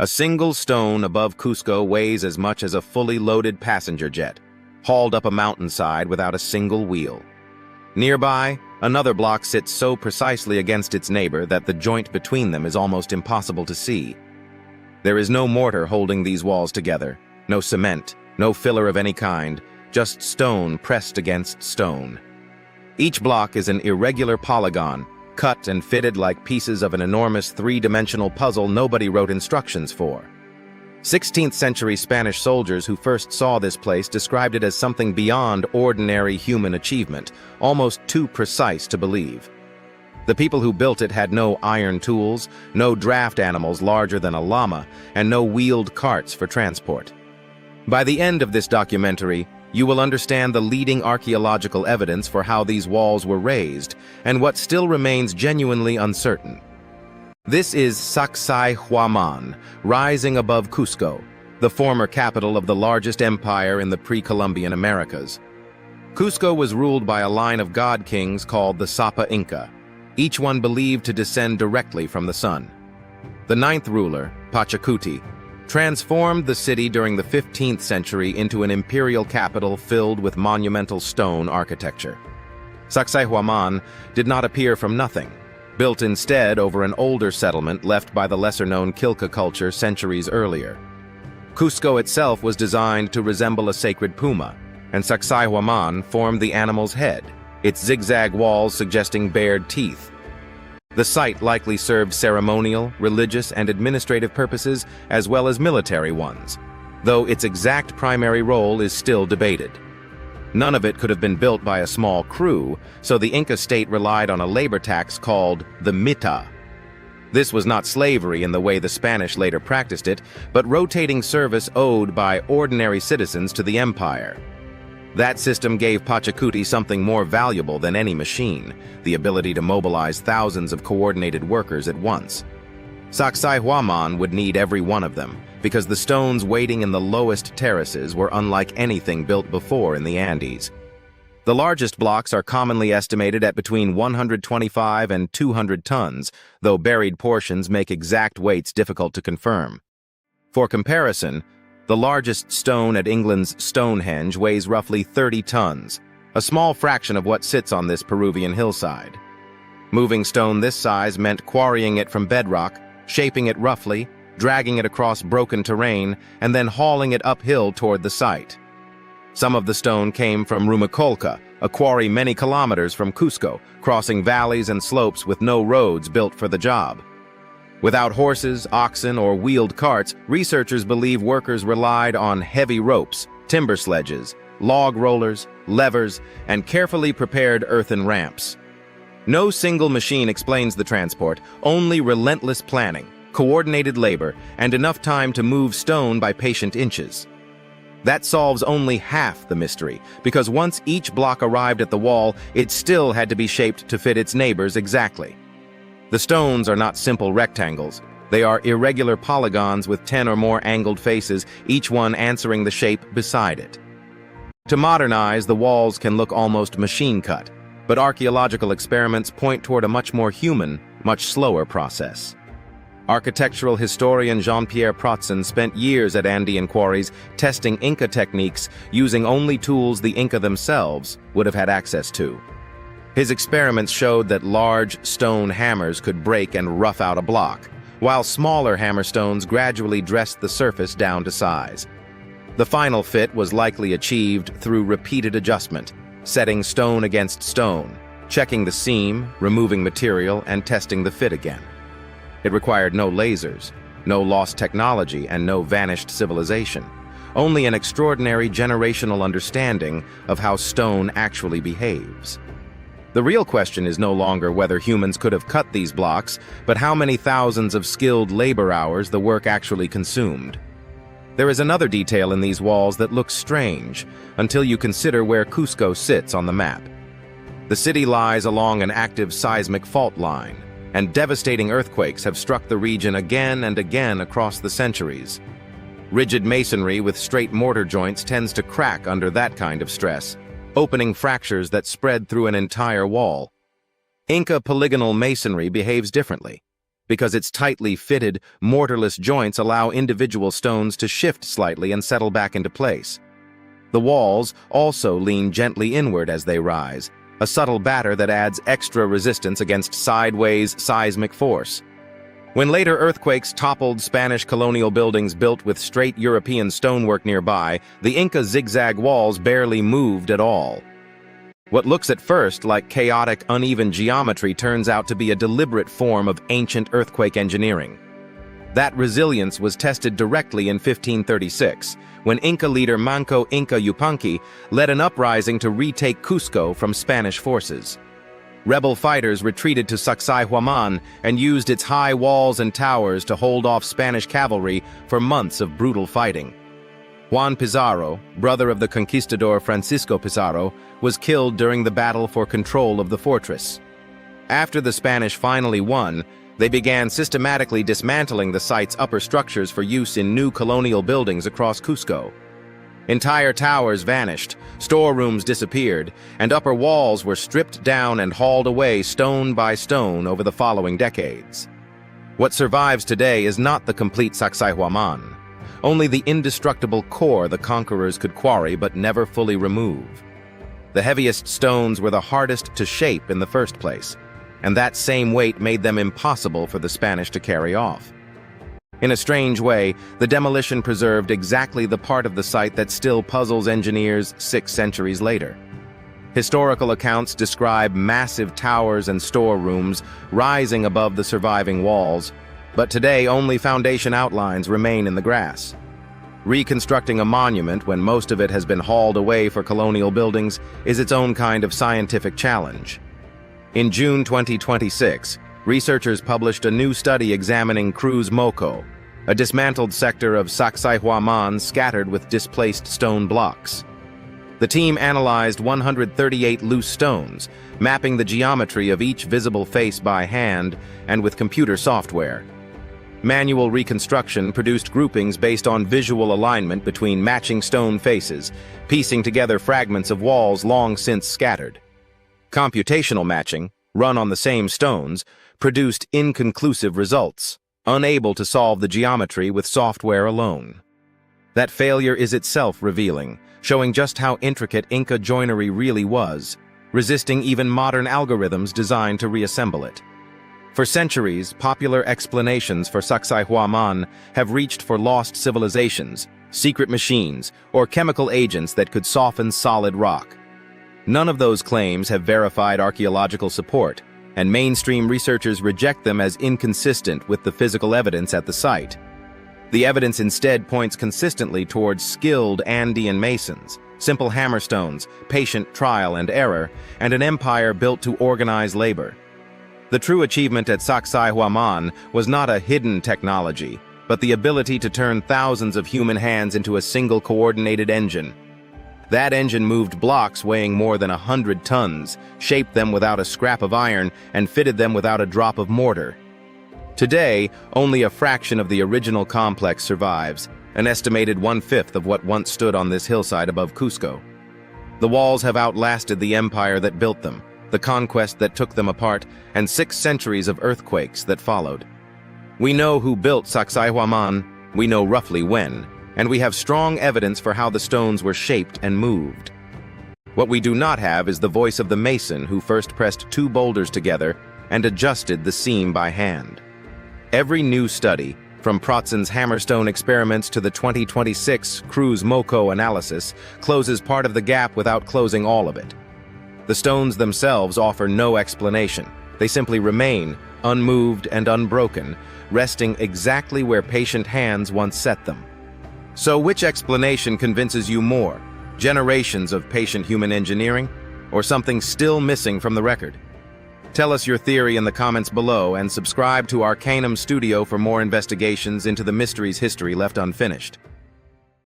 A single stone above Cusco weighs as much as a fully loaded passenger jet, hauled up a mountainside without a single wheel. Nearby, another block sits so precisely against its neighbor that the joint between them is almost impossible to see. There is no mortar holding these walls together, no cement, no filler of any kind, just stone pressed against stone. Each block is an irregular polygon, cut and fitted like pieces of an enormous three-dimensional puzzle nobody wrote instructions for. 16th century Spanish soldiers who first saw this place described it as something beyond ordinary human achievement, almost too precise to believe. The people who built it had no iron tools, no draft animals larger than a llama, and no wheeled carts for transport. By the end of this documentary, you will understand the leading archaeological evidence for how these walls were raised and what still remains genuinely uncertain. This is Sacsayhuaman, rising above Cusco, the former capital of the largest empire in the pre-Columbian Americas. Cusco was ruled by a line of god kings called the Sapa Inca, each one believed to descend directly from the sun. The ninth ruler, Pachacuti, transformed the city during the 15th century into an imperial capital filled with monumental stone architecture. Sacsayhuaman did not appear from nothing, built instead over an older settlement left by the lesser-known Quilca culture centuries earlier. Cusco itself was designed to resemble a sacred puma, and Sacsayhuaman formed the animal's head, its zigzag walls suggesting bared teeth. The site likely served ceremonial, religious, and administrative purposes as well as military ones, though its exact primary role is still debated. None of it could have been built by a small crew, so the Inca state relied on a labor tax called the Mita. This was not slavery in the way the Spanish later practiced it, but rotating service owed by ordinary citizens to the empire. That system gave Pachacuti something more valuable than any machine, the ability to mobilize thousands of coordinated workers at once. Sacsayhuaman would need every one of them, because the stones waiting in the lowest terraces were unlike anything built before in the Andes. The largest blocks are commonly estimated at between 125 and 200 tons, though buried portions make exact weights difficult to confirm. For comparison, the largest stone at England's Stonehenge weighs roughly 30 tons, a small fraction of what sits on this Peruvian hillside. Moving stone this size meant quarrying it from bedrock, shaping it roughly, dragging it across broken terrain, and then hauling it uphill toward the site. Some of the stone came from Rumicolca, a quarry many kilometers from Cusco, crossing valleys and slopes with no roads built for the job. Without horses, oxen, or wheeled carts, researchers believe workers relied on heavy ropes, timber sledges, log rollers, levers, and carefully prepared earthen ramps. No single machine explains the transport, only relentless planning, coordinated labor, and enough time to move stone by patient inches. That solves only half the mystery, because once each block arrived at the wall, it still had to be shaped to fit its neighbors exactly. The stones are not simple rectangles. They are irregular polygons with 10 or more angled faces, each one answering the shape beside it. To modernize, the walls can look almost machine-cut, but archaeological experiments point toward a much more human, much slower process. Architectural historian Jean-Pierre Protzen spent years at Andean quarries testing Inca techniques using only tools the Inca themselves would have had access to. His experiments showed that large stone hammers could break and rough out a block, while smaller hammerstones gradually dressed the surface down to size. The final fit was likely achieved through repeated adjustment, setting stone against stone, checking the seam, removing material, and testing the fit again. It required no lasers, no lost technology, and no vanished civilization, only an extraordinary generational understanding of how stone actually behaves. The real question is no longer whether humans could have cut these blocks, but how many thousands of skilled labor hours the work actually consumed. There is another detail in these walls that looks strange until you consider where Cusco sits on the map. The city lies along an active seismic fault line, and devastating earthquakes have struck the region again and again across the centuries. Rigid masonry with straight mortar joints tends to crack under that kind of stress, opening fractures that spread through an entire wall. Inca polygonal masonry behaves differently. because its tightly fitted, mortarless joints allow individual stones to shift slightly and settle back into place. The walls also lean gently inward as they rise, a subtle batter that adds extra resistance against sideways seismic force. When later earthquakes toppled Spanish colonial buildings built with straight European stonework nearby, the Inca zigzag walls barely moved at all. What looks at first like chaotic, uneven geometry turns out to be a deliberate form of ancient earthquake engineering. That resilience was tested directly in 1536, when Inca leader Manco Inca Yupanqui led an uprising to retake Cusco from Spanish forces. Rebel fighters retreated to Sacsayhuaman and used its high walls and towers to hold off Spanish cavalry for months of brutal fighting. Juan Pizarro, brother of the conquistador Francisco Pizarro, was killed during the battle for control of the fortress. After the Spanish finally won, they began systematically dismantling the site's upper structures for use in new colonial buildings across Cusco. Entire towers vanished, storerooms disappeared, and upper walls were stripped down and hauled away stone by stone over the following decades. What survives today is not the complete Sacsayhuaman, only the indestructible core the conquerors could quarry but never fully remove. The heaviest stones were the hardest to shape in the first place, and that same weight made them impossible for the Spanish to carry off. In a strange way, the demolition preserved exactly the part of the site that still puzzles engineers 6 centuries later. Historical accounts describe massive towers and storerooms rising above the surviving walls, but today only foundation outlines remain in the grass. Reconstructing a monument when most of it has been hauled away for colonial buildings is its own kind of scientific challenge. In June 2026, researchers published a new study examining Cruz Moco, a dismantled sector of Sacsayhuaman scattered with displaced stone blocks. The team analyzed 138 loose stones, mapping the geometry of each visible face by hand and with computer software. Manual reconstruction produced groupings based on visual alignment between matching stone faces, piecing together fragments of walls long since scattered. Computational matching, run on the same stones, produced inconclusive results, unable to solve the geometry with software alone. That failure is itself revealing, showing just how intricate Inca joinery really was, resisting even modern algorithms designed to reassemble it. For centuries, popular explanations for Sacsayhuaman have reached for lost civilizations, secret machines, or chemical agents that could soften solid rock. None of those claims have verified archaeological support, and mainstream researchers reject them as inconsistent with the physical evidence at the site. The evidence instead points consistently towards skilled Andean masons, simple hammerstones, patient trial and error, and an empire built to organize labor. The true achievement at Sacsayhuaman was not a hidden technology, but the ability to turn thousands of human hands into a single coordinated engine. That engine moved blocks weighing more than 100 tons, shaped them without a scrap of iron, and fitted them without a drop of mortar. Today, only a fraction of the original complex survives, an estimated 1/5 of what once stood on this hillside above Cusco. The walls have outlasted the empire that built them, the conquest that took them apart, and 6 centuries of earthquakes that followed. We know who built Sacsayhuaman, we know roughly when, and we have strong evidence for how the stones were shaped and moved. What we do not have is the voice of the mason who first pressed 2 boulders together and adjusted the seam by hand. Every new study, from Protzen's hammerstone experiments to the 2026 Cruz Moco analysis, closes part of the gap without closing all of it. The stones themselves offer no explanation. They simply remain, unmoved and unbroken, resting exactly where patient hands once set them. So which explanation convinces you more? Generations of patient human engineering, or something still missing from the record? Tell us your theory in the comments below and subscribe to Arcanum Studio for more investigations into the mystery's history left unfinished.